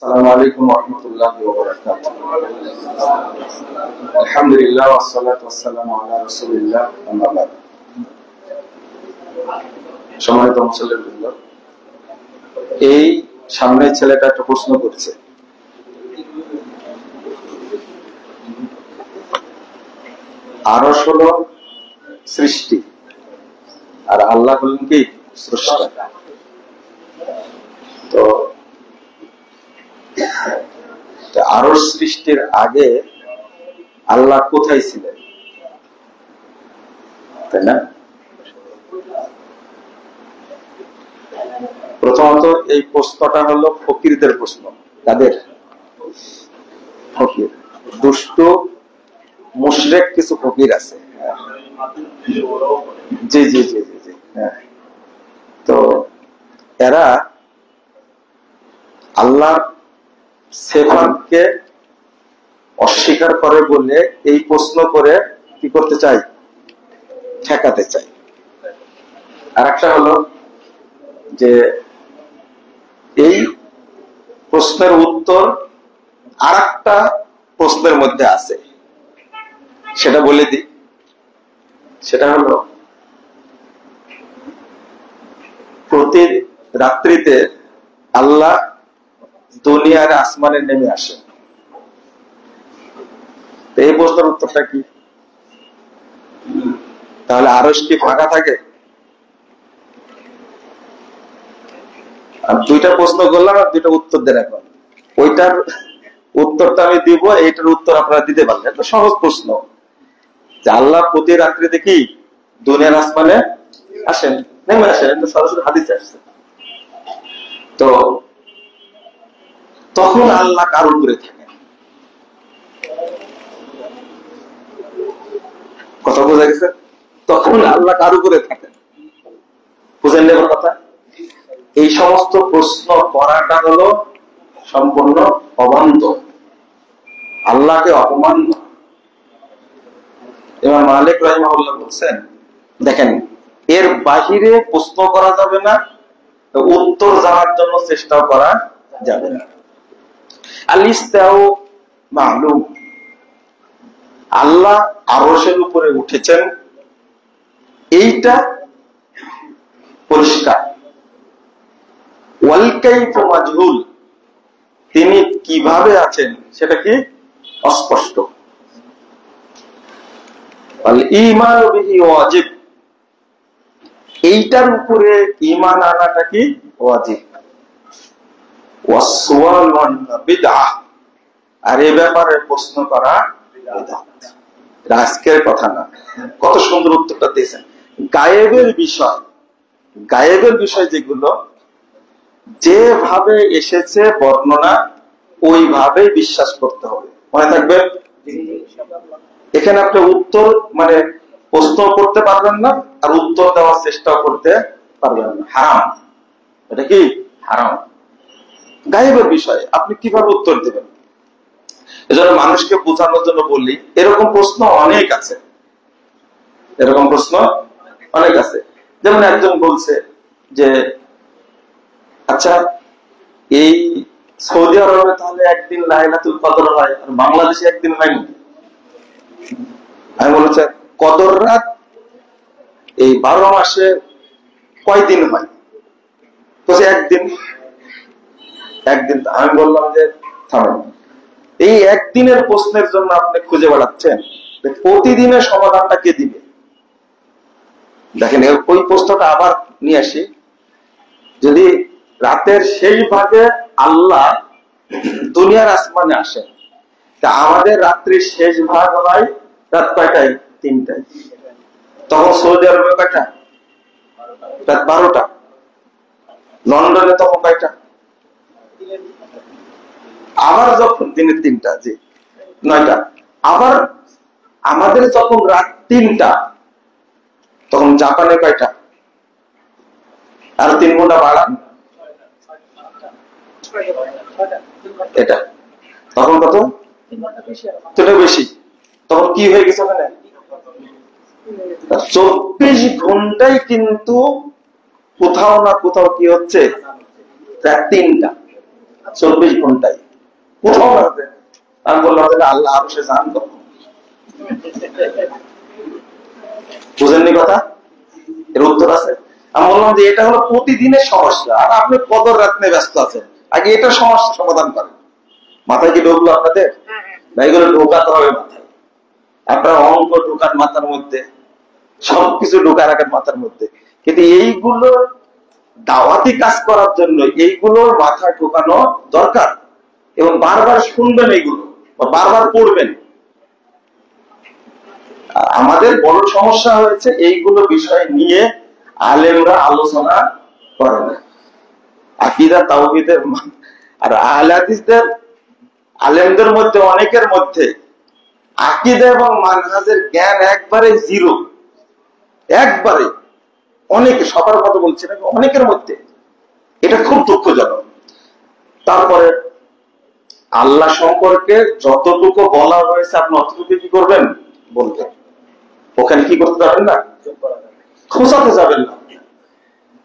আসসালামু আলাইকুম ওয়া রাহমাতুল্লাহি ওয়া বারাকাতুহু। আলহামদুলিল্লাহ ওয়াস সালাতু ওয়াস সালামু আলা রাসূলিল্লাহ আম্মা বা'দ। সম্মানিত মুসল্লিবৃন্দ, এই সামনের ছেলেটা একটা প্রশ্ন করছে, আরশ হলো সৃষ্টি আর আল্লাহ হলেন কি স্রষ্টা। তো আরশ সৃষ্টির আগে আল্লাহ কোথায় ছিলেন, তাই না? প্রথমত এই প্রশ্নটা হলো ফকিরদের প্রশ্ন। তাদের ফকির, দুষ্ট মুশরিক কিছু ফকির আছে। জি জি জি জি জি হ্যাঁ। তো এরা আল্লাহ সিফাতকে অস্বীকার করে বলে এই প্রশ্ন করে কি করতে চাই, ঠেকাতে চাই। আর একটা হলো যে এই প্রশ্নের উত্তর আর একটা প্রশ্নের মধ্যে আছে, সেটা বলে দিই। সেটা হলো প্রতি রাত্রিতে আল্লাহ দুনিয়ার আসমানে নেমে আসে। এই প্রশ্নের উত্তরটা কি? তাহলে আরশ কি ফাঁকা থাকে? দুইটা প্রশ্ন করলাম আর দুইটা উত্তর দেন। এখন ওইটার উত্তরটা আমি দিব, এইটার উত্তর আপনারা দিতে পারবেন। একটা সহজ প্রশ্ন যে আল্লাহ প্রতি রাত্রিতে কি দুনিয়ার আসমানে আসেন, নেমে আসেন, এটা সরাসরি হাদিসে আসছে। তো তখন আল্লাহ কার উপরে থাকেন? কথা বোঝা গেছে? তখন আল্লাহ কার উপরে থাকেন? বুঝেন নেবার কথা? এই সমস্ত প্রশ্ন করাটা হলো সম্পূর্ণ অবান্তর, আল্লাহকে অপমান। ইমাম মালিক রাহিমাহুল্লাহ বলছেন, দেখেন এর বাহিরে প্রশ্ন করা যাবে না, উত্তর জানার জন্য চেষ্টাও করা যাবে না। আল-ইস্তিওয়া মা'লুম, আল্লাহ আরশের উপরে উঠেছেন, এইটা পরিষ্কার। ওয়াল কাইফু মাজহুল, তিনি কিভাবে আছেন সেটা কি অস্পষ্ট। আল ঈমানু বিহি ওয়াজিব, এইটার উপরে ঈমান আনাটা কি ওয়াজিব। ওয়াস সুআলু আনহু বিদআহ, আর এই ব্যাপারে প্রশ্ন করা বিদআত। আজকের কথা না, কত সুন্দর উত্তরটা দিয়েছেন। গায়েবের বিষয়, গায়েবের বিষয় যেগুলো যেভাবে এসেছে বর্ণনা ওইভাবে বিশ্বাস করতে হবে। মনে থাকবে, এখানে আপনি উত্তর মানে প্রশ্ন করতে পারবেন না আর উত্তর দেওয়ার চেষ্টা করতে পারবেন না, হারাম। এটা কি হারাম। গায়েবের বিষয় আপনি কিভাবে উত্তর দেবেন? এজন্য মানুষকে বোঝানোর জন্য বললি, এরকম প্রশ্ন অনেক আছে, এরকম প্রশ্ন অনেক আছে। যেমন একজন বলছে যে আচ্ছা এই সৌদি আরবে তাহলে একদিন লাইলাতুল কদর হয় আর বাংলাদেশে একদিন হয়নি। আমি বলেছি কদর রাত এই 12 মাসে কয়দিন হয়? বলছে একদিন। একদিন। আমি বললাম যে থামেন, এই একদিনের প্রশ্নের জন্য আপনি খুঁজে বেড়াচ্ছেন, প্রতিদিনের সমাধানটা কে দিবে? দেখেন ওই প্রশ্নটা আবার নিয়ে আসি, যদি রাতের শেষ ভাগে আল্লাহ দুনিয়ার আসমানে আসেন, তা আমাদের রাত্রির শেষ ভাগ হয় রাত কয়টায়? 3টায়। তখন সৌদি আরবে কয়টা? রাত 12টা। লন্ডনে তখন কয়টা? আবার যখন দিনের 3টা, জি 9টা। আবার আমাদের যখন রাত 3টা, তখন জাপানে কয়টা? আর 3 ঘন্টা বাড়ান, এটা তখন কত? 3 বেশি। তখন কি হয়ে গেছে? ওখানে 24 ঘন্টায় কিন্তু কোথাও না কোথাও কি হচ্ছে? রাত 3টা। 24 ঘন্টায় কোথাও না। আমি বললাম আল্লাহ আরো সে জান কত, বুঝেননি কথা? এর উত্তর আছে। আমি বললাম যে এটা হলো প্রতিদিনের সমস্যা, আর আপনি কদর রাখতে ব্যস্ত আছেন, আগে এটা সমস্যা সমাধান করেন। মাথায় কি ঢুকলো আপনাদের? এগুলো ঢোকাতে হবে মাথায়। আপনার অঙ্ক ঢোকান মাথার মধ্যে, সবকিছু ঢোকা রাখেন মাথার মধ্যে, কিন্তু এইগুলো দাওয়াতি কাজ করার জন্য এইগুলোর মাথায় ঢোকানো দরকার, এবং বারবার শুনবেন এইগুলো, বারবার পড়বেন। আমাদের বড় সমস্যা হয়েছে এইগুলো বিষয় নিয়ে আলেমরা আলোচনা করে না। আকীদা তাওহীদের আর আহলে হাদিসদের আলেমদের মধ্যে অনেকের মধ্যে আকীদা এবং মানহাজের জ্ঞান একবারে জিরো, একবারে। অনেকে, সবার কথা বলছি না, অনেকের মধ্যে। এটা খুব দুঃখজনক। তারপরে আল্লাহ সম্পর্কে যতটুকু বলা হয়েছে আপনি অতটুকু কি করবেন? বলবেন। ওখানে কি করতে যাবেন না, খোঁচাতে যাবেন না।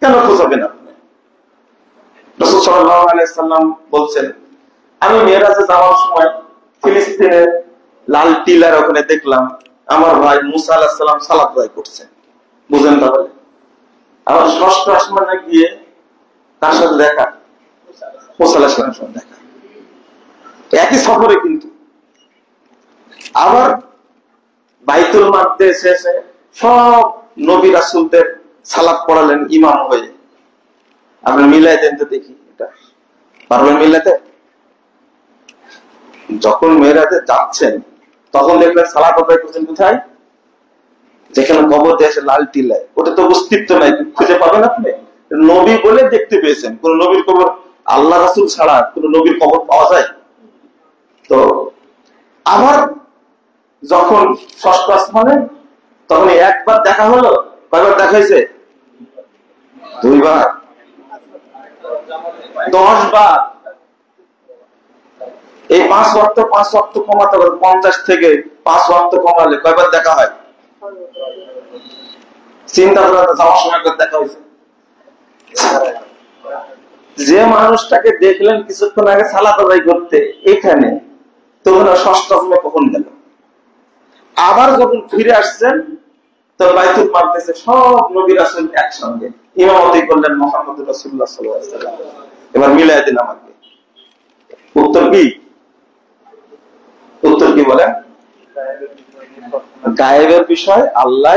কেন খোঁচাবেন আপনি? রাসূল সাল্লাল্লাহু আলাইহি সাল্লাম বলছেন, আমি মেরাজে যাওয়ার সময় ফিলিস্তিনের লাল টিলার ওখানে দেখলাম আমার ভাই মুসা আলাইহিস সালাম সালাত আদায় করছে। বুঝেন? তাহলে আবার ষষ্ঠ আসমানে গিয়ে তার সাথে দেখা, মুসা আলাইহিস সালামের সাথে দেখা, একই সফরে। কিন্তু আবার বাইতুল মাকদিস শেষে সব নবী রাসূলদের সালাত পড়ালেন ইমাম হয়ে। আপনি মিলাই দেন তো দেখি, এটা পারবেন মিলাতে? যখন মেরাজে যাচ্ছেন তখন দেখলেন সালাত আদায় করছেন কোথায়? যেখানে কবর দিয়েছে লাল টিলায়। ওটা তো অস্তিত্ব নাই, খুঁজে পাবেন আপনি? নবী বলে দেখতে পেয়েছেন। কোন নবীর কবর, আল্লাহ রাসূল ছাড়া কোন নবীর কবর পাওয়া যায়? তো আবার যখন ষষ্ঠ আসমানে, তখন একবার দেখা হলো, কয়বার দেখা হয়েছে? 2 বার, 10 বার। এই 5 ওয়াক্ত কমাতে হবে, 50 থেকে 5 ওয়াক্ত কমালে কয়বার দেখা হয়? চিন্তা করে যাওয়ার সময় দেখা হয়েছে। যে মানুষটাকে দেখলেন কিছুক্ষণ আগে সালাত আদায় করতে এখানে, তখন ষষ্ঠ আসমানে কখন গেল? আবার যখন ফিরে আসছেন তো বাইতুল মাকদিসে সব নবী রাসূল একসঙ্গে ইমামতি করলেন মুহাম্মদ রাসূলুল্লাহ সাল্লাল্লাহু আলাইহি ওয়াসাল্লাম। এবার মিলাই দিন আমাকে। উত্তর কি? উত্তর কি বলেন? গায়েবের বিষয় আল্লাহ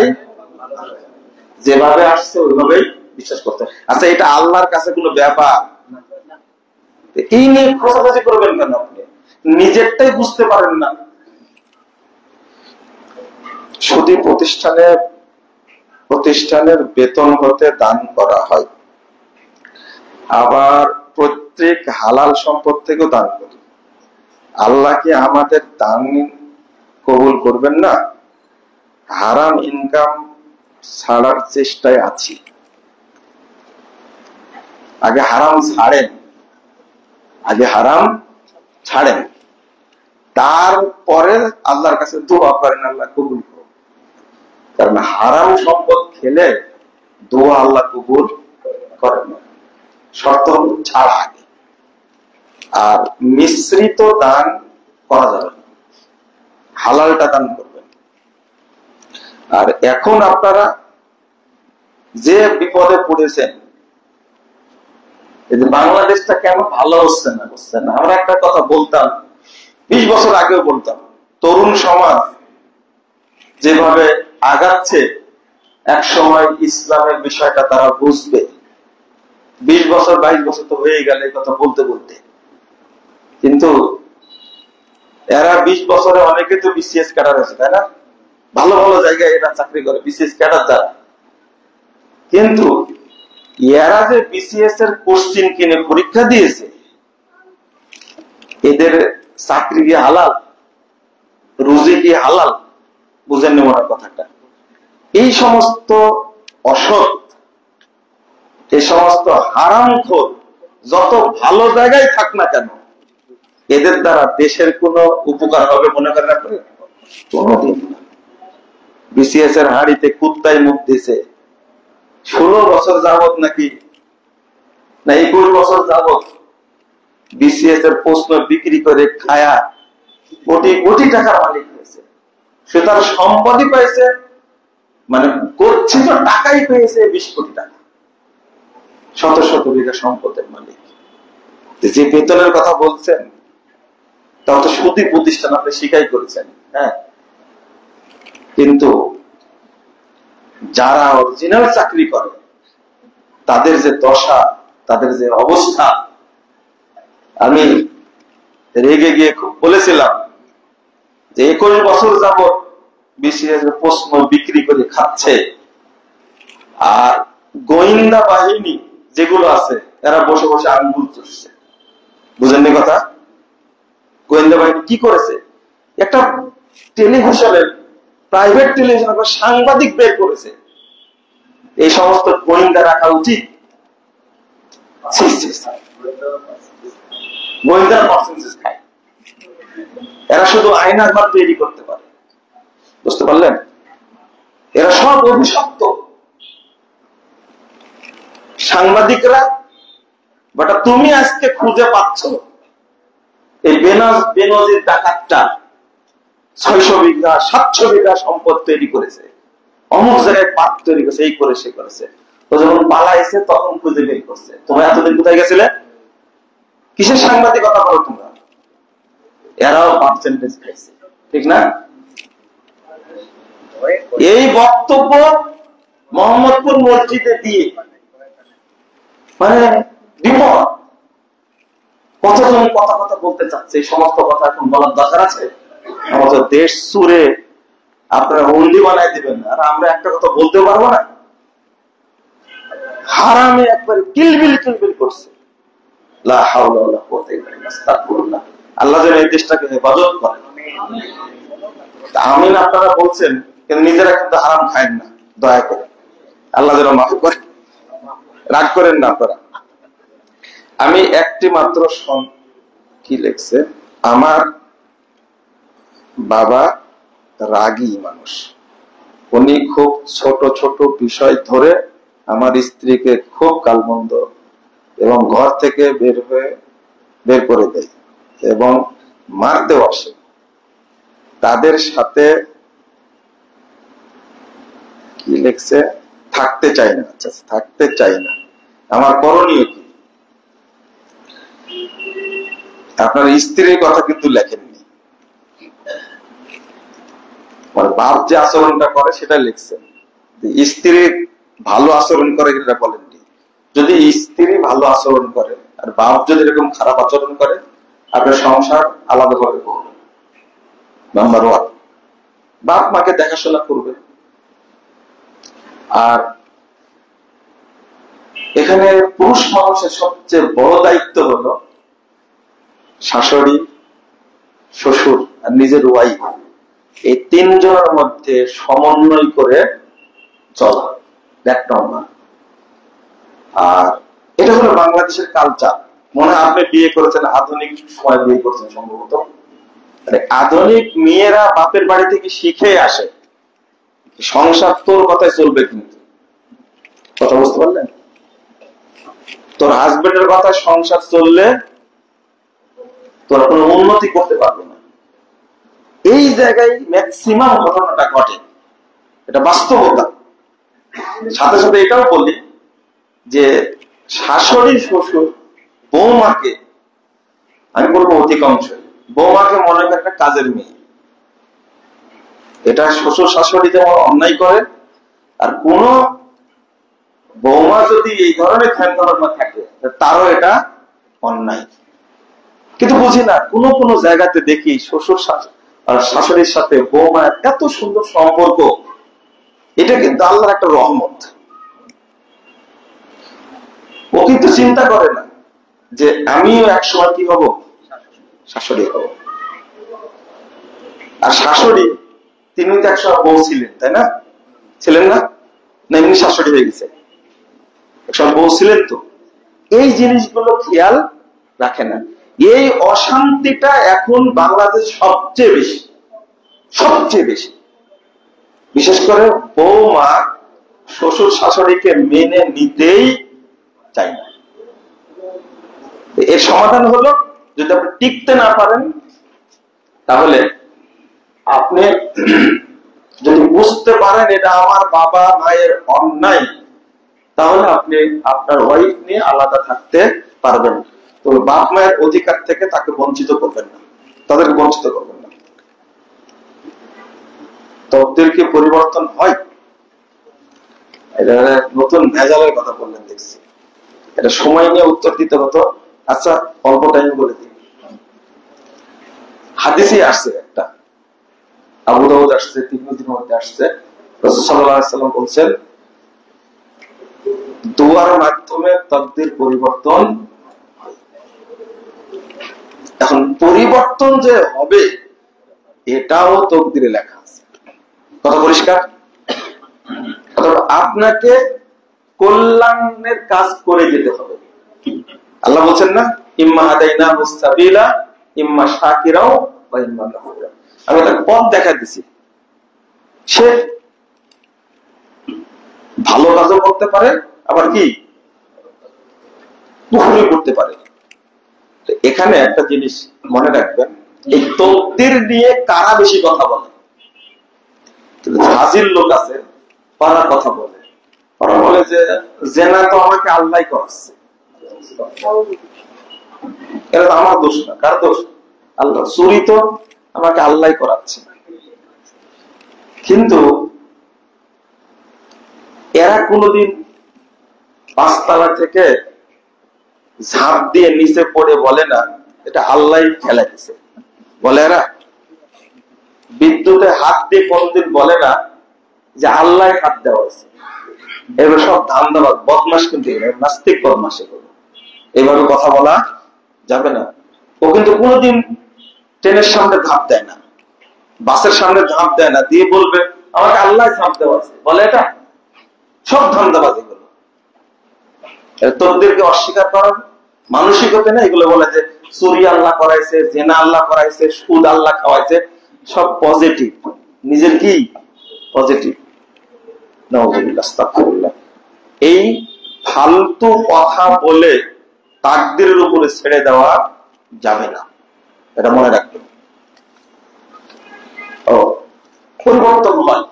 যেভাবে আসছে ওইভাবেই বিশ্বাস করতে। আচ্ছা, এটা আল্লাহর কাছে কোনো ব্যাপার? এই নিয়ে খোঁজাখুঁজি করবেন কেন? আপনি নিজেরটাই বুঝতে পারেন না। শুধু প্রতিষ্ঠানের বেতন হতে দান করা হয়, আবার প্রত্যেক হালাল সম্পদ থেকেও দান করি। আল্লাহ কি আমাদের দান কবুল করবেন না? হারাম ইনকাম ছাড়ার চেষ্টায় আছি। আগে হারাম ছাড়েন, তারপরে আল্লাহর কাছে দোয়া করেন আল্লাহ কবুল করুন। কারণ হারাম সম্পদ খেলে দোয়া আল্লাহ কবুল করেন না, শর্ত ছাড়া আগে। আর মিশ্রিত দান করা যাবে না, হালালটা দান করবেন। আর এখন আপনারা যে বিপদে পড়েছেন, বাংলাদেশটা কেন ভালো হচ্ছে না, আমরা একটা কথা বলতাম, 20 বছর আগেও বলতাম, তরুণ সমাজ যেভাবে আগাচ্ছে এক সময় ইসলামের বিষয়টা তারা বুঝবে। 20 বছর 22 বছর তো হয়ে গেল এই কথা বলতে বলতে, কিন্তু এরা 20 বছরে অনেকে তো বিসিএস ক্যাডার আছে, তাই না? ভালো ভালো জায়গায় এরা চাকরি করে, বিসিএস ক্যাডার যারা। কিন্তু এরা যে বিসিএস এর কোশ্চিন কিনে পরীক্ষা দিয়েছে, এদের চাকরি কি হালাল, রুজি কি হালাল? বুঝেন নি মনে কথাটা? এই সমস্ত অসৎ, এই সমস্ত হারামখোর যত ভালো জায়গায় থাক না কেন, এদের দ্বারা দেশের কোনো উপকার হবে মনে করেন আপনি? কোনদিন না। বিসিএস এর হাড়িতে কুত্তায় মুখ দিছে 16 বছর যাবত নাকি না 21 বছর যাবত বিসিএস এর প্রশ্ন বিক্রি করে খায়া কোটি কোটি টাকার মালিক হয়েছে। সে তার সম্পদই পেয়েছে, মানে গচ্ছিত টাকাই পেয়েছে 20 কোটি টাকা, শত শত বিঘা সম্পদের মালিক। যে বেতনের কথা বলছেন তা তো সুদী প্রতিষ্ঠান আপনি স্বীকার করেছেন, হ্যাঁ, কিন্তু যারা অরিজিনাল চাকরি করে তাদের যে দশা, তাদের যে অবস্থা, আমি রেগে গিয়ে খুব বলেছিলাম যে 21 বছর যাবৎ বিসিএস এর প্রশ্ন বিক্রি করে খাচ্ছে, আর গোয়েন্দা বাহিনী যেগুলো আছে এরা বসে বসে আঙ্গুল চুষছে। বুঝেননি কথা? গোয়েন্দা বাহিনী কি করেছে, একটা টেলিভিশনের, প্রাইভেট টেলিভিশনের সাংবাদিক বের করেছে। এই সমস্ত গোয়েন্দা রাখা উচিত? গোয়েন্দারা পার্সেন্টেজ খায়, এরা শুধু আয়নার ঘর তৈরি করতে পারে। বুঝতে পারলেন? এরা সব অভিশপ্ত সাংবাদিকরা। বাট তুমি আজকে খুঁজে পাচ্ছ এই বেনজির ডাকাতটা 600 বিঘা 700 বিঘা সম্পদ তৈরি করেছে, অমুক জায়গায় পাট তৈরি করেছে, এই করে সে করেছে। তো যখন পালাইছে তখন খুঁজে বের করছে। তোমরা এতদিন কোথায় গেছিলে? কিসের সাংবাদিকতা করো তোমরা? এরাও পার্সেন্টেজ খাইছে, ঠিক না? এই বক্তব্য মোহাম্মদপুর মসজিদে দিয়ে মানে বিপদ। কতজন কথা কথা বলতে চাচ্ছে, এই সমস্ত কথা এখন বলার দরকার আছে? আমাদের দেশ সুরে আপনারা হুন্ডি বানাই দিবেন, আর আমরা একটা কথা বলতে পারবো না? হারামে একবারে কিলবিল কিলবিল করছে। লা হাওলা ওয়ালা কুওয়াতা ইল্লা বিল্লাহ, আস্তাগফিরুল্লাহ। আল্লাহ যেন এই দেশটাকে হেফাজত করেন। আমিন আপনারা বলছেন, কিন্তু নিজেরা কিন্তু হারাম খায়েন না, দয়া করে। আল্লাহ যেন মাফ করে, রাগ করেন না আপনারা। আমি একটি মাত্র কি লিখছে, আমার বাবা রাগী মানুষ, উনি খুব ছোট ছোট বিষয় ধরে আমার স্ত্রীকে খুব গালমন্দ এবং ঘর থেকে বের করে দেয় এবং মারতেও আসে। তাদের সাথে কি লিখছে, থাকতে চাই না। আচ্ছা, থাকতে চাই না, আমার করণীয় কি? আপনার স্ত্রীর কথা কিন্তু লেখেননি, বাপ যে আচরণটা করে সেটা লিখছেন। স্ত্রী ভালো আচরণ করে এটা বলেননি। যদি স্ত্রী ভালো আচরণ করে আর বাপ যদি এরকম খারাপ আচরণ করে, আপনার সংসার আলাদাভাবে করবে। নাম্বার 1, বাপ মাকে দেখাশোনা করবে। আর এখানে পুরুষ মানুষের সবচেয়ে বড় দায়িত্ব হলো শাশুড়ি, শ্বশুর আর নিজের ওয়াইফ, এই 3 জনের মধ্যে সমন্বয় করে চলা। আর এটা হলো বাংলাদেশের কালচার। মনে হয় আপনি বিয়ে করেছেন আধুনিক সময় বিয়ে করছেন সম্ভবত। আধুনিক মেয়েরা বাপের বাড়ি থেকে শিখে আসে সংসার তোর কথায় চলবে, কিন্তু কথা বুঝতে পারলেন? তোর হাজবেন্ডের কথায় সংসার চললে তোরা কোনো উন্নতি করতে পারবে না। এই জায়গায় ম্যাক্সিমাম ঘটনাটা ঘটে, এটা বাস্তবতা। সাথে সাথে এটাও বলি যে শাশুড়ি শ্বশুর বৌমাকে, আমি বলবো অধিকাংশ বৌমাকে মনে করে একটা কাজের মেয়ে। এটা শ্বশুর শাশুড়ি যেমন অন্যায় করে, আর কোন বৌমা যদি এই ধরনের ধ্যান ধারণা থাকে তারও এটা অন্যায়। কিন্তু বুঝি না, কোন কোন জায়গাতে দেখি শ্বশুর আর শাশুড়ির সাথে বৌমা এত সুন্দর সম্পর্ক, এটা কিন্তু আল্লাহর একটা রহমত। ও কিন্তু চিন্তা করে না যে আমিও একসময় কি হব, শাশুড়ি হব। আর শাশুড়ি তিনি তো একসময় বউ ছিলেন, তাই না? ছিলেন না? না এমনি শাশুড়ি হয়ে গেছে? একসময় বউ ছিলেন তো। এই জিনিসগুলো খেয়াল রাখে না। এই অশান্তিটা এখন বাংলাদেশ সবচেয়ে বেশি, সবচেয়ে বেশি। বিশেষ করে বৌমা শ্বশুর শাশুড়িকে মেনে নিতেই চাই না। এর সমাধান হলো, যদি আপনি টিকতে না পারেন তাহলে আপনি যদি বুঝতে পারেন এটা আমার বাবা মায়ের অন্যায়, তাহলে আপনি আপনার ওয়াইফ নিয়ে আলাদা থাকতে পারবেন। তো বাপ মায়ের অধিকার থেকে তাকে বঞ্চিত করবেন না, তাদেরকে বঞ্চিত করবেন না। তকদির কি পরিবর্তন হয়? এটা নতুন ভেজালের কথা বললেন দেখছি, এটা সময় নিয়ে উত্তর দিতে হতো। আচ্ছা অল্প টাইম বলে দিই। হাদিসে আসছে একটা, আবু দাউদ আসছে, তিরমিজির মধ্যে আসছে, রাসূল সাল্লাল্লাহু আলাইহি ওয়াসাল্লাম বলছেন দোয়ার মাধ্যমে তাকদীর পরিবর্তন। এখন পরিবর্তন যে হবে এটাও তাকদীরে লেখা আছে, কথা পরিষ্কার। আপনাকে কল্যাণের কাজ করে যেতে হবে। আল্লাহ বলছেন না, ইম্মা হাদাইনাহু সাবিলা ইম্মা শাকিরাও ওয়া ইম্মা কাফুরা। আমি তাকে পথ দেখা দিছি, সে ভালো কাজও করতে পারে, আবার কি কুফরি করতে পারে। এখানে একটা জিনিস মনে রাখবেন, এই তাকদীর নিয়ে কারা বেশি কথা বলে? হাজির লোক আছে, পারা কথা বলে, ওরা বলে যে জেনা তো আমাকে আল্লাহ করাচ্ছে, এটা তো আমার দোষ না। কার দোষ? আল্লাহ। চুরি তো আমাকে আল্লাহ করাচ্ছে। কিন্তু এরা কোনদিন পাঁচতলা থেকে ঝাঁপ দিয়ে নিচে পড়ে বলে না এটা আল্লাহ ফেলে দিছে, বলে এরা বিদ্যুতে হাত দিয়ে কোনদিন বলে না যে আল্লাহ হাত দেওয়া হয়েছে। এগুলো সব ধান্দাবাদ বদমাস, কিন্তু নাস্তিক বদমাস। এগুলো এইভাবে কথা বলা যাবে না। ও কিন্তু কোনোদিন ট্রেনের সামনে ধাপ দেয় না, বাসের সামনে ধাপ দেয় না, দিয়ে বলবে আমাকে আল্লাহ ঝাঁপ দেওয়া আছে, বলে এটা সব ধান্দাবাদ। এগুলো তোদেরকে অস্বীকার করার মানসিকতা না। এগুলো বলে যে চুরি আল্লাহ করাইছে, জেনা আল্লাহ করাইছে, সুদ আল্লাহ খাওয়াইছে, সব পজিটিভ, নিজের কি পজিটিভ। এই ফালতু কথা বলে তাকদীরের উপরে ছেড়ে দেওয়া যাবে না, এটা মনে রাখবেন। ও পরিবর্তন হয়,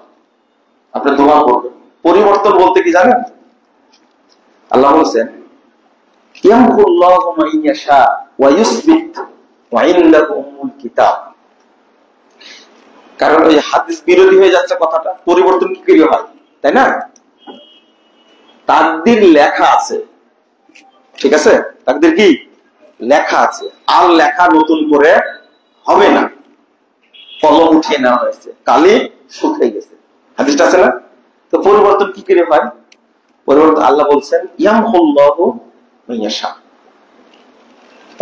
আপনি দোয়া করবেন। পরিবর্তন বলতে কি জানেন? আল্লাহ বলছেন ইয়ামহুল্লাহু মা ইয়াশা ওয়া ইউসবিত ওয়া ইনদাহু উম্মুল কিতাব। কারণ ওই হাদিস বিরোধী হয়ে যাচ্ছে কথাটা। পরিবর্তন কি করে হয়, তাই না? তাকদীর লেখা আছে, ঠিক আছে? তাকদীর কি লেখা আছে, আর লেখা নতুন করে হবে না। কলম উঠিয়ে নেওয়া হয়েছে, কালি শুকিয়ে গেছে, হাদিসটা আছে না? তো পরিবর্তন কি করে হয়? পরিবর্তন আল্লাহ বলছেন ইয়ামহুল্লাহু মা ইয়াশা,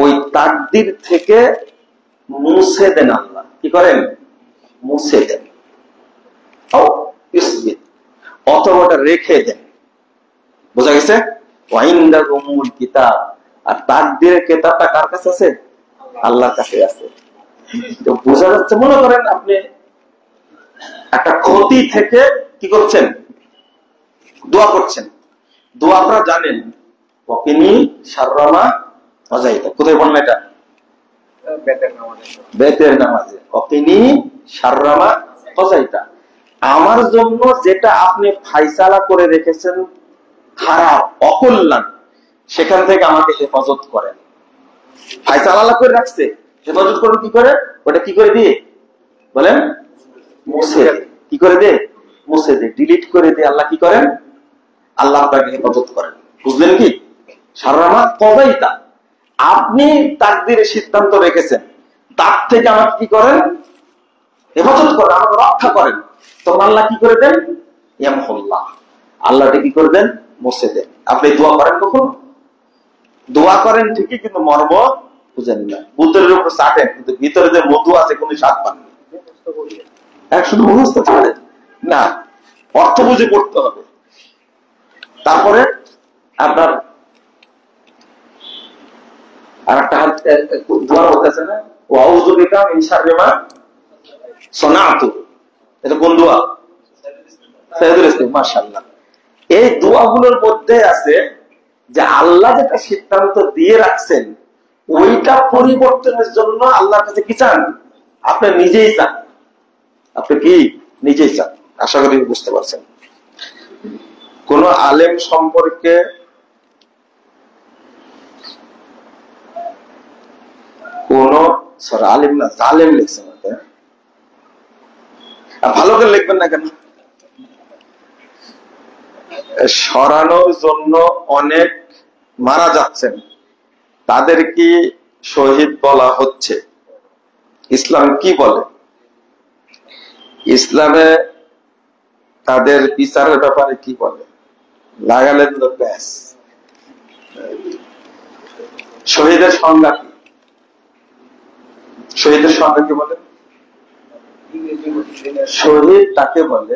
ওই তাকদীর থেকে মুছে দেন আল্লাহ। কি করেন? মুছে দেন। ও ইসবিত, অথবা রেখে দেন। বোঝা গেছে? ওয়া ইনদাহু উম্মুল কিতাব, আর তাকদীরের কিতাবটা কার কাছে আছে? আল্লাহর কাছে আছে। তো বোঝা যাচ্ছে, মনে করেন আপনি একটা ক্ষতি থেকে কি করছেন? দোয়া করছেন। দোয়া আপনারা জানেন, ওয়াকিনি শাররামা ওয়াজাইতা। কোথায় বললেন এটা? বেতের নামাজে, ওয়াকিনি শাররামা ওয়াজাইতা। আমার জন্য যেটা আপনি ফায়সালা করে রেখেছেন খারাপ, অকল্যাণ, সেখান থেকে আমাকে হেফাজত করেন। ফায়সালা করে রাখছে, হেফাজত করেন কি করে? ওটা কি করে দিয়ে বলেন? মুছে। কি করে দে? মুছে দে, ডিলিট করে দে। আল্লাহ কি করেন? আল্লাহ আপনাকে হেফাজত করেন। বুঝলেন কি? শাররামা কযাইতা, আপনি তাকদীরের সিদ্ধান্ত রেখেছেন, তার থেকে আমাকে কি করেন? হেফাজত করেন, আমাকে রক্ষা করেন। তখন আল্লাহ কি করে দেন? ইয়ামহুল্লাহ, আল্লাহকে কি করে দেন? মুছে দেন। আপনি দোয়া করেন, কখন দোয়া করেন ঠিকই, কিন্তু মর্ম বুঝেন না। বুদ্ধের উপর চাটেন, কিন্তু ভিতরে যে মধু আছে কোনো স্বাদ পাননি। শুধু মুখস্থ ছাড়েন না, অর্থ বুঝে পড়তে হবে। তারপরে আপনার আর একটা দোয়া বলতেছে না, ওয়াউযু বিকা মিন শাররি মা সানাতু। এটা কোন দোয়া? সাইয়্যিদুল ইসতিগফার। মাশাআল্লাহ। এই দোয়াগুলোর মধ্যে আছে যে আল্লাহ যেটা সিদ্ধান্ত দিয়ে রাখছেন ওইটা পরিবর্তনের জন্য আল্লাহর কাছে কি চান? আপনি নিজেই চান। আপনি কি নিজেই চান? আশা করি বুঝতে পারছেন। কোন আলেম সম্পর্কে কোন আলেম না, জালেম লিখছে, ভালো করে লিখবেন না কেন? সরানোর জন্য অনেক মারা যাচ্ছেন, তাদের কি শহীদ বলা হচ্ছে? ইসলাম কি বলে? ইসলামে তাদের বিচারের ব্যাপারে কি বলে? লাগালেন তো ব্যাস। শহীদের সংজ্ঞা কি? শহীদের সংজ্ঞা কি বলে? শহীদ তাকে বলে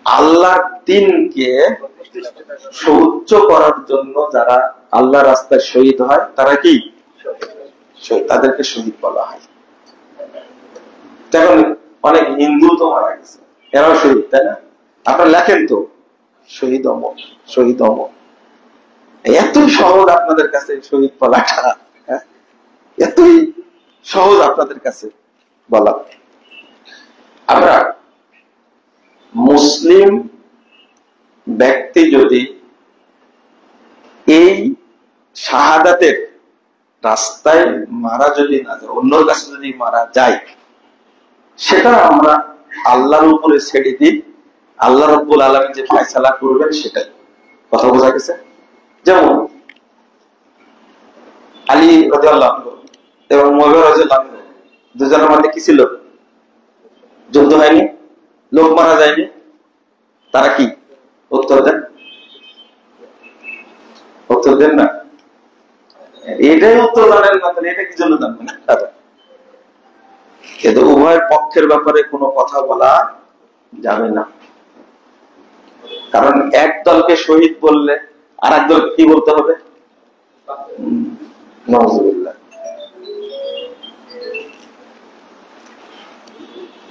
আল্লাহর দ্বীনকে সুউচ্চ করার জন্য যারা আল্লাহ রাস্তায় শহীদ হয় তারা কি? তাদেরকে শহীদ বলা হয়। তেমন অনেক হিন্দু তো মারা গেছে, এরাও শহীদ, তাই না? আপনারা লেখেন তো শহীদ অমর, শহীদ অমর। এতই সহজ আপনাদের কাছে শহীদ বলাটা, এতই সহজ আপনাদের কাছে বলা। আমরা মুসলিম ব্যক্তি যদি এই শাহাদাতের রাস্তায় মারা যদি না যায়, অন্যর কাছে যদি মারা যায়, সেটা আমরা আল্লাহর উপরে ছেড়ে দিই। আল্লাহ রাব্বুল আলামিন যে ফয়সালা করবেন সেটাই। কথা বোঝা গেছে? যেমন আলী রাদিয়াল্লাহু আনহু এবং মুআবিয়া রাদিয়াল্লাহু আনহু দুজনের মধ্যে কি ছিল? যুদ্ধ হয়নি, লোক মারা যায়নি, তারা কি উত্তর দেন? উত্তর দেন না। এটাই উত্তর জানেন না, তাহলে এটা কি জন্য জানবেন না? কিন্তু উভয়ের পক্ষের ব্যাপারে কোনো কথা বলা যাবে না, কারণ এক দলকে শহীদ বললে আর এক দল কি বলতে হবে? নাউযুবিল্লাহ।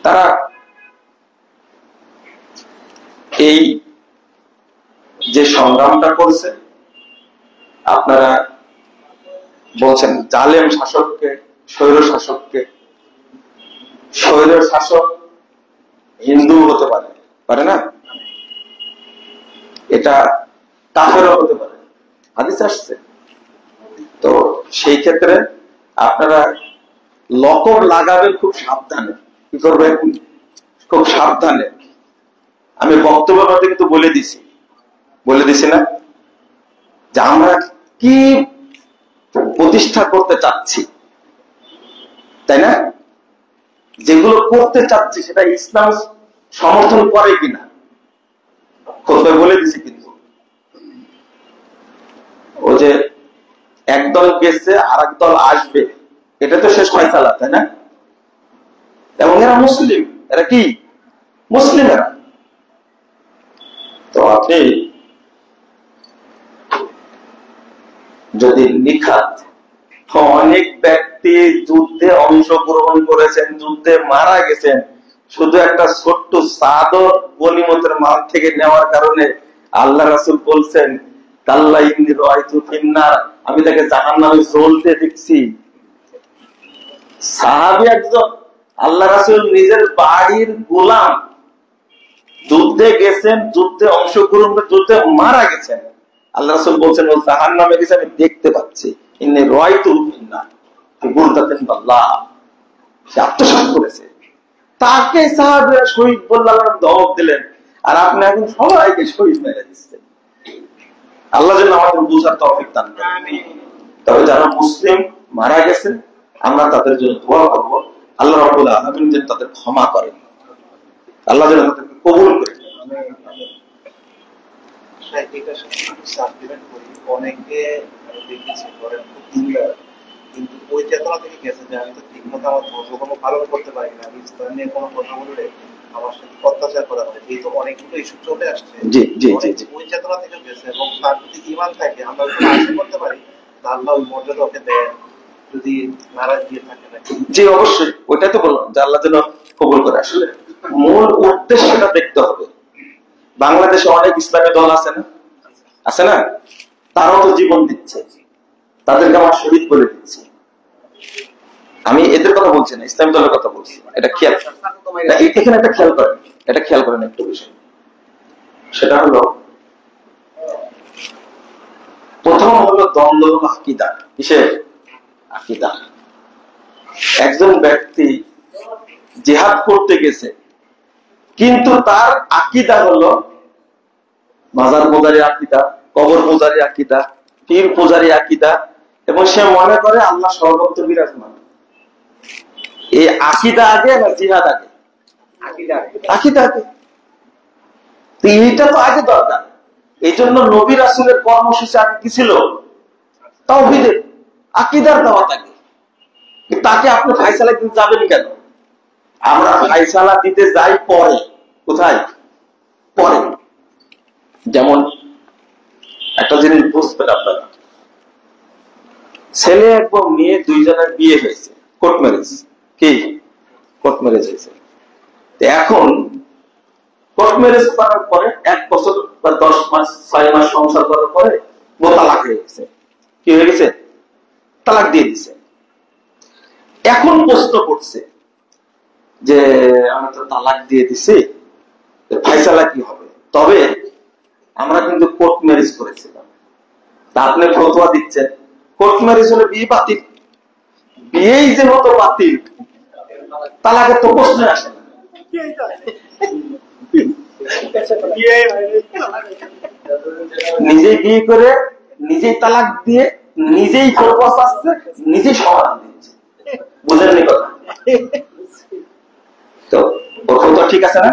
তারা এই যে সংগ্রামটা করছে, আপনারা বলছেন জালেম শাসককে, স্বৈর শাসককে, স্বৈর শাসক হিন্দু হতে পারে, পারে না? এটা কাফেরও হতে পারে, হাদিসে আসছে। তো সেই ক্ষেত্রে আপনারা লকব লাগাবেন খুব সাবধানে। কি করবেন? খুব সাবধানে। আমি বক্তব্যের মধ্যে কিন্তু বলে দিছি না যে আমরা কি প্রতিষ্ঠা করতে চাচ্ছি, তাই না? যেগুলো করতে চাচ্ছি সেটা ইসলাম সমর্থন করে কিনা কোথায় বলে দিছি। কিন্তু ও যে একদল গেছে আর একদল আসবে, এটা তো শেষ ফয়সালা, তাই না? এবং এরা মুসলিম, এরা কি মুসলিম এরা। তো আপনি যদি নিখাত, অনেক ব্যক্তি যুদ্ধে অংশগ্রহণ করেছেন, যুদ্ধে মারা গেছেন, শুধু একটা ছোট্ট চাদর গনিমতের মাল থেকে নেওয়ার কারণে আল্লাহ রাসূল বলছেন কাল্লা ইন্নী রাআইতু ফিন্নার, আমি তাকে জাহান্নামে জ্বলতে দেখছি। সাহাবী একজন, আল্লাহ রাসূল নিজের বাড়ির গোলাম, যুদ্ধে গেছেন, যুদ্ধে অংশগ্রহণ করে যুদ্ধে মারা গেছেন, আল্লাহ রাসূল বলছেন ও জাহান্নামে গেছে, আমি দেখতে পাচ্ছি। ইন্নী রাআইতু ফিন্নার বুরদাতান আল্লাহ, সে আত্মসাৎ করেছে। তাকে সাহাবীরা শহীদ বললেন, দওয়াত দিলেন, আর আপনি এখন সবাইকে শহীদ মেরে দিচ্ছেন। আল্লাহ যেন আমাদের বুঝার তৌফিক দান করেন। তবে যারা মুসলিম মারা গেছে, আমরা তাদের জন্য দোয়া করব, আল্লাহ রাব্বুল আলামিন যেন তাদের ক্ষমা করেন, আল্লাহ যেন তাদেরকে কবুল করেন। অনেকে দেখেছি করেন কিন্তু ওই চেতনা থেকে গেছে যে আমি তো ঠিক মতো আমার ধর্ম পালন করতে পারি না, আমি ইসলাম নিয়ে কোনো কথা বললে আমার সাথে অত্যাচার করা হয়, এই তো অনেকগুলো ইস্যু চলে আসছে। ওই চেতনা থেকে গেছে এবং তার যদি ঈমান থাকে, আমরা আশা করতে পারি আল্লাহ ওই মর্যাদা ওকে দেয় যদি নারাজ দিয়ে থাকে না। জি অবশ্যই, ওইটাই তো বললাম যে আল্লাহ যেন কবুল করে। আসলে মূল উদ্দেশ্যটা দেখতে হবে। বাংলাদেশে অনেক ইসলামী দল আছে না? আছে না? তারাও তো জীবন দিচ্ছে, তাদেরকে আমার শহীদ বলে দিচ্ছে। আমি এদের কথা বলছি না, ইসলামী দলের কথা বলছি। এটা খেয়াল, এখানে একটা খেয়াল করেন, এটা খেয়াল করেন একটু বিষয়। সেটা হলো, প্রথম হলো দ্বন্দ্ব হলো আকীদা। কিসের? আকীদা। একজন ব্যক্তি জিহাদ করতে গেছে, কিন্তু তার আকীদা হলো মাজার পূজারী আকীদা, কবর পূজারী আকীদা, পীর পূজারী আকীদা, এবং সে মনে করে আল্লাহ সর্বত্র বিরাজমান। এই আকীদা আগে না জিহাদ আগে? আকীদা আগে। তো এইটা তো আগে দরকার। এই জন্য নবী রাসূলের কর্মসূচি আগে কি ছিল? তাওহীদের, আকীদার দাওয়াত আগে। তাকে আপনি ফায়সালা দিতে যাবেন কেন? আমরা ফায়সালা দিতে যাই পরে। কোথায়? পরে। যেমন একটা জিনিস বুঝবেন আপনারা, ছেলে এবং মেয়ে দুইজনের বিয়ে হয়েছে, কোর্ট ম্যারেজ। কি? কোর্ট ম্যারেজ হয়েছে। এখন কোর্ট ম্যারেজ করার পরে 1 বছর বা 10 মাস 6 মাস সংসার করার পরে তালাক হয়ে গেছে। কি হয়ে গেছে? তালাক দিয়ে দিছে। এখন প্রশ্ন করছে যে আমি তো তালাক দিয়ে দিছি, ফায়সালা কি হবে? তবে আমরা কিন্তু কোর্ট ম্যারেজ করেছিলাম। তা আপনি ফতোয়া দিচ্ছেন কোর্ট ম্যারেজ হলে বিয়ে বাতিল। বিয়েই যে মতো বাতিল, তালাকের তো প্রশ্ন আসে না। নিজেই বিয়ে করে, নিজেই তালাক দিয়ে, নিজেই ফতোয়া চাচ্ছে, নিজেই সমাধান দিচ্ছে। বুঝলেন কথা? তো ওর ফতোয়া ঠিক আছে না?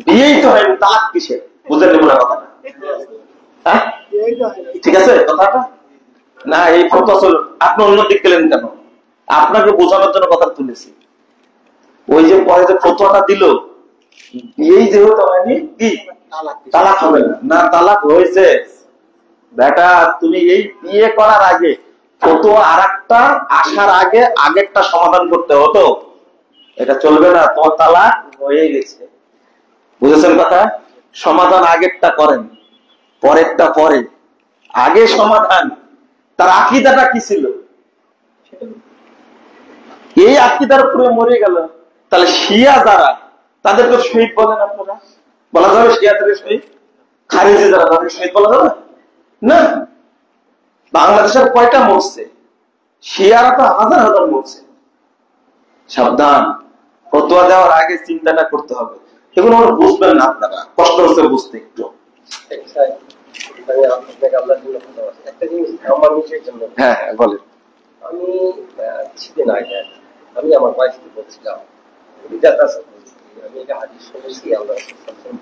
বিয়েই তো হয়নি, তালাক কিসের? বুঝলেন পুরো কথাটা? হ্যাঁ, ঠিক আছে কথাটা? না, এই ফতোয়া চল, আপনি অন্য দিক গেলেন কেন? আপনাকে বোঝানোর জন্য কথা তুলেছি। ওই যে পরে যে ফতোয়াটা দিল, বিয়েই যেহেতু হয়নি, কি তালাক হবে না? না, তালাক হয়েছে বেটা। তুমি এই বিয়ে করার আগে ফতোয়া আরেকটা আসার আগে আগেরটা সমাধান করতে হতো। এটা চলবে না, তোমার তালাক হয়ে গেছে। বুঝেছেন কথা? সমাধান আগেরটা করেন, পরেরটা পরে। আগে সমাধান। তার আকীদাটা কি ছিল? এই আকীদার উপরে মরে গেল। তাহলে শিয়া যারা, তাদেরকে শহীদ বলেন আপনারা? বলা যাবে শিয়াদের শহীদ? খারিজি যারা, তাদের শহীদ বলা যাবে না? বাংলাদেশের কয়টা মরছে? শিয়ারা তো হাজার হাজার মরছে। সাবধান, ফতোয়া দেওয়ার আগে চিন্তাটা করতে হবে। এগুলো আমরা বুঝবেন না, আপনারা কষ্ট হচ্ছে বুঝতে একটু। একটা জিনিস আমার নিজের জন্য, হ্যাঁ বলেন। আমি কিছুদিন আগে আমি আমার ওয়াইফকে বলছিলাম, আমি এটা হাদিস শুনেছি, আল্লাহ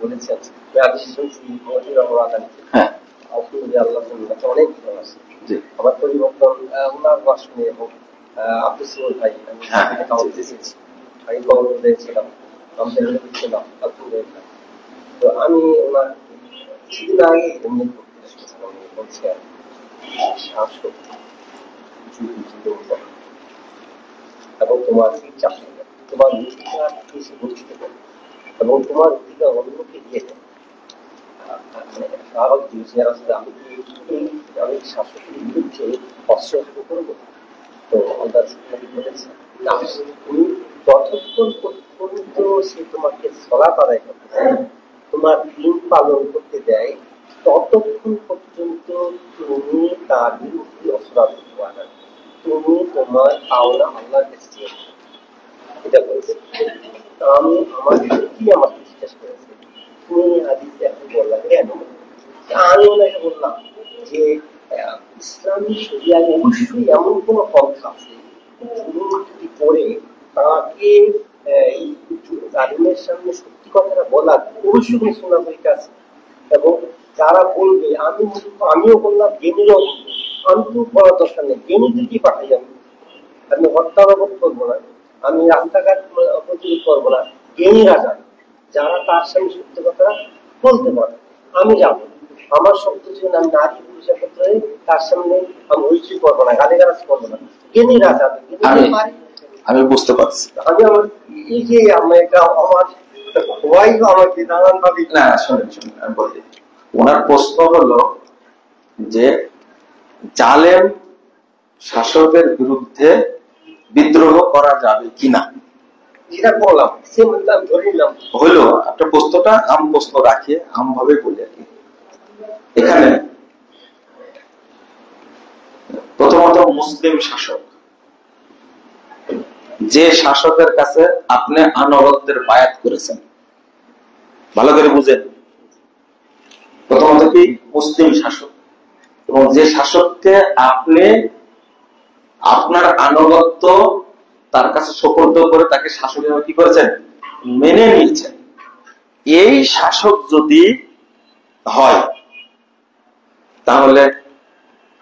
বলেছেন, হাদিস শুনছি মজির আল্লাহ অনেক ভালো আছে। আমার পরিবর্তন ওনার ওয়াজ শুনে এবং আব্দুল সুবল ভাই, আমি কাউন্ট দিয়েছি, আমি কবর দিয়েছিলাম, আমাদের ছিলাম আলহামদুলিল্লাহ। তো আমি ওনার কিছুদিন আগে এমনি বলছি এবং তোমার চাকরি, তোমার অধিকার এসে বঞ্চিত করো এবং তোমার অধিকার অন্যকে দিয়ে দেয়। আমি শাসকের বিরুদ্ধে অস্ত্র করবো। তো তুমি ততক্ষণ পর্যন্ত সে তোমাকে সলাত আদায় করতে দেয়, তোমার দিন পালন করতে দেয়, ততক্ষণ পর্যন্ত তুমি তার বিরুদ্ধে অপরাধ করতে পারবে। তুমি তোমার পাওনা আল্লাহর কাছে এটা বলছে। আমি আমার কি আমাকে জিজ্ঞেস করেছে, তুমি হাদিসে এখন বললাম কেন? আমি ওনাকে বললাম যে ইসলামী শরিয়ায় অবশ্যই এমন কোন পন্থা আছে যদি করে তাকে জালিমের সামনে সত্যি কথাটা বলার অবশ্যই কোনো সুন্নাহ তরিকা আছে। এবং যারা বলবে, আমিও বললাম, জ্ঞানীরাও বলবো, আমি তো বলার দরকার নেই, জ্ঞানীদেরকে পাঠাই। আমি হত্যাবাবদ করবো না, আমি রাস্তাঘাট প্রতিরোধ করবো না, জ্ঞানীরা যাবে, যারা তার সামনে সত্য কথা বলতে পারে। আমি যাবো, আমার শব্দ ছিল আমি নারী পুরুষের ক্ষেত্রে তার সামনে আমি হইচই করবো না, গালিগালাজ করবো না, জ্ঞানীরা যাবে। আমি বুঝতে পারছি। আমি আমার এই যে আমার সবাই আমাকে নানান ভাবে। না, শোনেন শোনেন, আমি বলি। ওনার প্রশ্ন হলো যে জালেম শাসকের বিরুদ্ধে বিদ্রোহ করা যাবে কিনা। যেটা করলাম সে ধরে নিলাম হইলো একটা প্রশ্নটা আম প্রশ্ন রাখিয়ে আম ভাবে বলি আর কি। এখানে প্রথমত মুসলিম শাসক, যে শাসকের কাছে আপনি আনুগত্যের বায়াত করেছেন, ভালো করে বুঝেন। প্রথমত কি মুসলিম শাসক, এবং যে শাসককে আপনি আপনার আনুগত্য তার কাছে সুপর্দ করে তাকে শাসক হিসেবে কি করেছেন, মেনে নিয়েছেন। এই শাসক যদি হয় তাহলে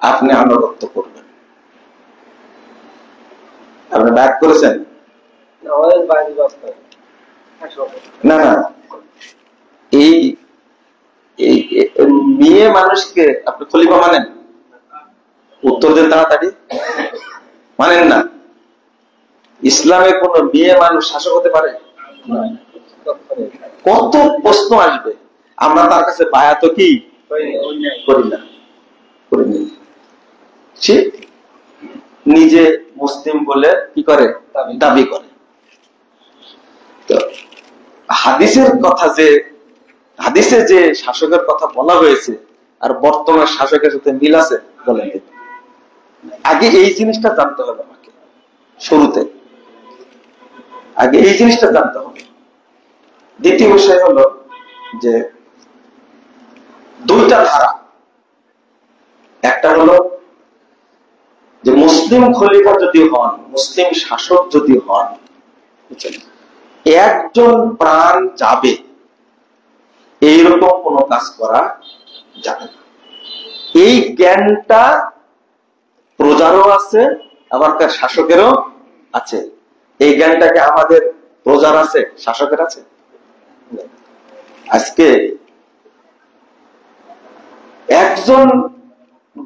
আপনি আনুগত্য করবেন। আপনি ব্যাক করেছেন আমাদের বাইরে না না, এই মেয়ে মানুষকে আপনি খলিফা মানেন? উত্তর দেন তাড়াতাড়ি। মানেন না? ইসলামে কোন মেয়ে মানুষ শাসক হতে পারে? কত প্রশ্ন আসবে, আমরা তার কাছে বায়াত কি করি না, করিনি। সে নিজে মুসলিম বলে কি করে, দাবি করে। তো হাদিসের কথা, যে হাদিসে যে শাসকের কথা বলা হয়েছে আর বর্তমান শাসকের সাথে মিল আছে বলেন? আগে এই জিনিসটা জানতে হবে আমাকে, শুরুতে আগে এই জিনিসটা জানতে হবে। দ্বিতীয় বিষয় হলো যে দুইটা ধারা, একটা হলো যে মুসলিম খলিফা যদি হন, মুসলিম শাসক যদি হন, একজন প্রাণ যাবে এইরকম কোন কাজ করা যাবে না। এই জ্ঞানটা প্রজারও আছে, আবার তার শাসকেরও আছে। এই জ্ঞানটাকে আমাদের প্রজার আছে, শাসকের আছে? আজকে একজন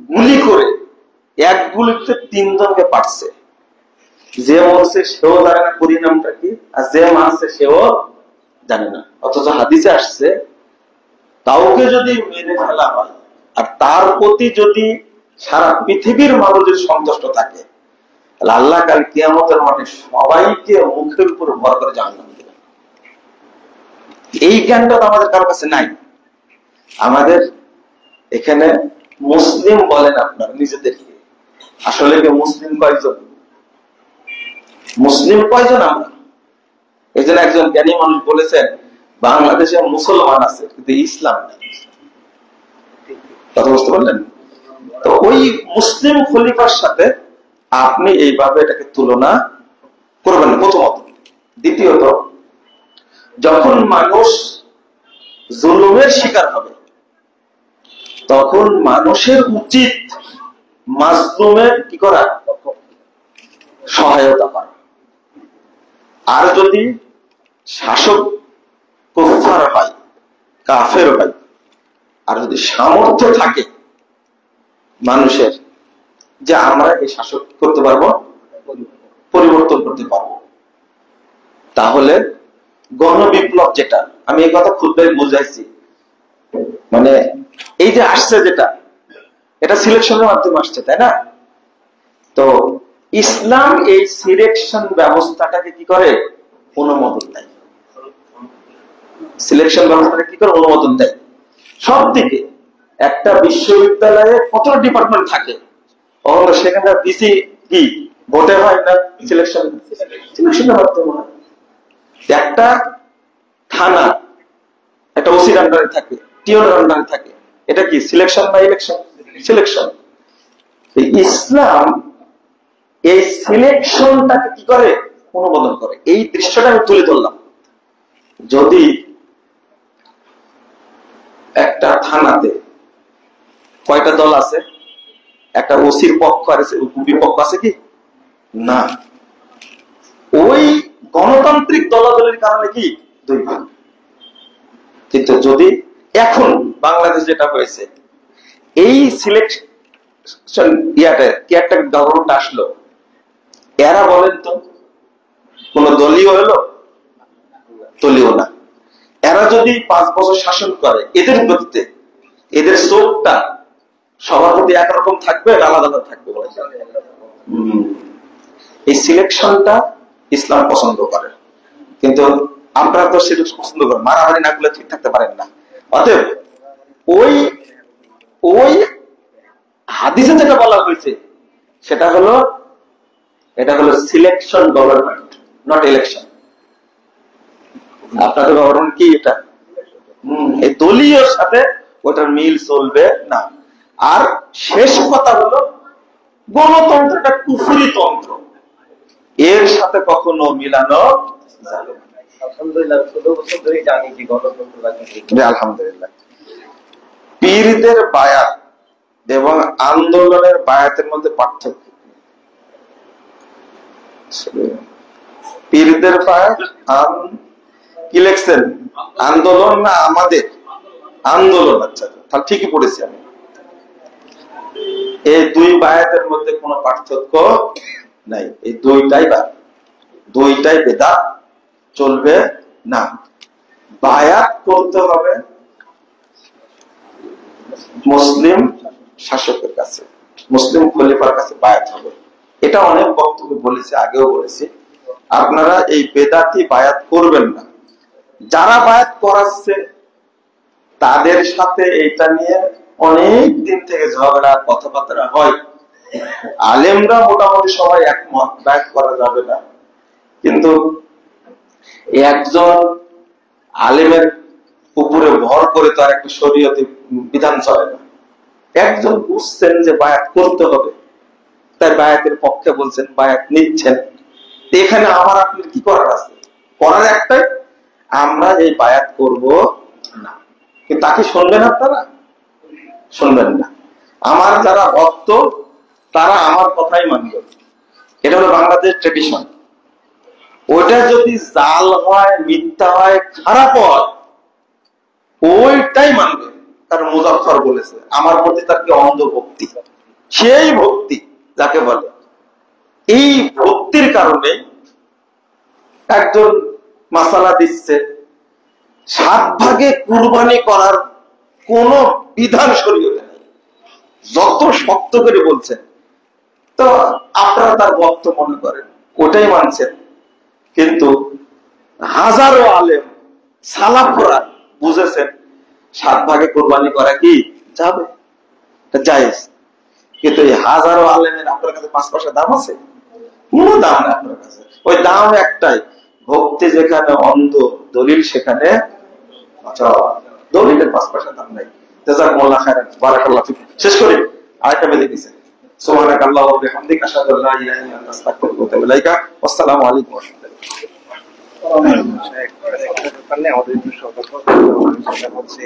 গুলি করে এক গুলিতে 3 জনকে পারছে, যে মরছে সেও জানে না পরিণামটা কি, আর যে মারছে সেও জানে না। অথচ হাদিসে আসছে কাউকে যদি মেরে ফেলা হয় আর তার প্রতি যদি সারা পৃথিবীর মানুষ যদি সন্তুষ্ট থাকে, তাহলে আল্লাহ কাল কিয়ামতের মাঠে সবাইকে মুখের উপর ভর করে জাহান্নামে দেবেন। এই জ্ঞানটা তো আমাদের কারো কাছে নাই। আমাদের এখানে মুসলিম বলেন আপনার নিজেদেরকে, আসলে কি মুসলিম কয়জন? মুসলিম কয়জন আমরা? এই জন্য একজন জ্ঞানী মানুষ বলেছেন বাংলাদেশে মুসলমান আছে কিন্তু ইসলাম নেই। কথা বুঝতে পারলেন? তো ওই মুসলিম খলিফার সাথে আপনি এইভাবে এটাকে তুলনা করবেন প্রথমত। দ্বিতীয়ত, যখন মানুষ জুলুমের শিকার হবে তখন মানুষের উচিত মাজলুমের কি করা, সহায়তা করা। আর যদি শাসক কুফার হয়, কাফের হয়, আর যদি সামর্থ্য থাকে মানুষের যে আমরা এই শাসক করতে পারবো, পরিবর্তন করতে পারবো, তাহলে গণবিপ্লব, যেটা আমি এই কথা খুবই বুঝাইছি, মানে এই যে আসছে যেটা, এটা সিলেকশনের মাধ্যমে আসছে, তাই না? তো ইসলাম এই সিলেকশন ব্যবস্থাটাকে কি করে, অনুমোদন দেয়। সিলেকশন ব্যবস্থাটা কি করে অনুমোদন দেয়? সব দিকে একটা বিশ্ববিদ্যালয়ে কতটা ডিপার্টমেন্ট থাকে, সেখানে বিসি কি ভোটে হয় না সিলেকশন, সিলেকশনের মাধ্যমে হয়। একটা থানা একটা ওসির আন্ডারে থাকে, টিওর আন্ডারে থাকে, এটা কি সিলেকশন বা ইলেকশন? সিলেকশন। ইসলাম এই সিলেকশনটাকে কি করে, অনুমোদন করে। এই দৃশ্যটা আমি তুলে ধরলাম। যদি একটা থানাতে কয়টা দল আছে? একটা ওসির পক্ষ আর বিপক্ষ আছে কি না? ওই গণতান্ত্রিক দলাদলের কারণে কি 2 ভাগ। কিন্তু যদি এখন বাংলাদেশ যেটা হয়েছে, এই সিলেকশন একটা গভর্নমেন্ট আসলো, এরা বলেন তো কোন দলীয় হলো? দলীয় না। এরা যদি 5 বছর শাসন করে, এদের গতিতে এদের চোখটা সবার প্রতি একরকম থাকবে, আলাদা আলাদা থাকবে? এই সিলেকশনটা ইসলাম পছন্দ করে, কিন্তু আপনারা তো সেটা পছন্দ করেন, মারামারি না করলে ঠিক থাকতে পারেন না। অতএব ওই ওই হাদিসে যেটা বলা হয়েছে সেটা হলো, এটা হলো সিলেকশন গভর্নমেন্ট, নট ইলেকশন। আপনাদের গভর্নমেন্ট কি এটা? এই দলীয় সাথে ওটার মিল চলবে না। আর শেষ কথা হলো, গণতন্ত্রটা কুফরি তন্ত্র, এর সাথে কখনো মিলানো যাবে না। আলহামদুলিল্লাহ ১৬ বছর ধরে জানি যে গণতন্ত্র রাজনীতি। আলহামদুলিল্লাহ। পীরদের বায়াত এবং আন্দোলনের বায়াতের মধ্যে পার্থক্য। পীরদের বায়াত কি লিখছেন? আন্দোলন না আমাদের আন্দোলন? আচ্ছা, তাহলে ঠিকই পড়েছি আমি। এই দুই বায়াতের মধ্যে কোনো পার্থক্য নাই, এই দুইটাই বেদাত, চলবে না। বায়াত করতে হবে মুসলিম শাসকের কাছে, মুসলিম খলিফার কাছে বায়াত হবে। এটা অনেক বক্তব্য বলেছি, আগেও বলেছি, আপনারা এই বেদাতি বায়াত করবেন না। যারা বায়াত করাচ্ছে তাদের সাথে এটা নিয়ে অনেক দিন থেকে ঝগড়া কথাবার্তা হয়। আলেমরা মোটামুটি সবাই একমত, বায়াত করা যাবে না। কিন্তু একজন আলেমের উপরে ভর করে তো আর একটা শরীয়তে বিধান চলে না। একজন বুঝছেন যে বায়াত করতে হবে, তাই বায়াতের পক্ষে বলছেন, বায়াত নিচ্ছেন। এখানে আমার আপনার কি করার আছে? করার একটাই, আমরা এই বায়াত করব না। কিন্তু তাকে শুনবেন আপনারা? শুনবেন না। আমার যারা ভক্ত তারা আমার কথাই মানবে, এটা হলো বাংলাদেশ ট্রেডিশন। ওইটা যদি জাল হয়, মিথ্যা হয়, খারাপ হয়, ওইটাই মানবে। কারণ মুজাফফর বলেছে, আমার প্রতি তার কি অন্ধ ভক্তি, সেই ভক্তি যাকে বলে। এই ভক্তির কারণে একজন মাসালা দিচ্ছে, 7 ভাগে কুরবানি করার কোন বিধান শরীয়তে নেই, যত শক্ত করে বলছেন। তো আপনারা তার ভক্ত মনে করেন, ওটাই মানছেন। কিন্তু হাজারো আলেম সালাফরা বুঝেছেন 7 ভাগে কুরবানি করা কি যাবে, জায়েজ। কিন্তু এই হাজারো আলেমের আপনার কাছে 5 পয়সা দাম আছে? কোন দাম নেই আপনার কাছে। ওই দাম একটাই, ভক্তি যেখানে অন্ধ, দলিল সেখানে দলিলের 5 পয়সা দাম নাই। জাযাকুমুল্লাহ খাইরান, বারাকাল্লাহু ফিকুম। শেষ করি, আরেকটা বেদে দিয়েছে, সুবহানাকাল্লাহু ওয়া বিহামদিকা আশহাদু আল্লা ইলাহা ইল্লা আনতা আস্তাগফিরুকা ওয়া আতুবু ইলাইকা। আসসালামু আলাইকুম ওয়া রাহমাতুল্লাহ। আমাদের একটু সতর্ক হচ্ছে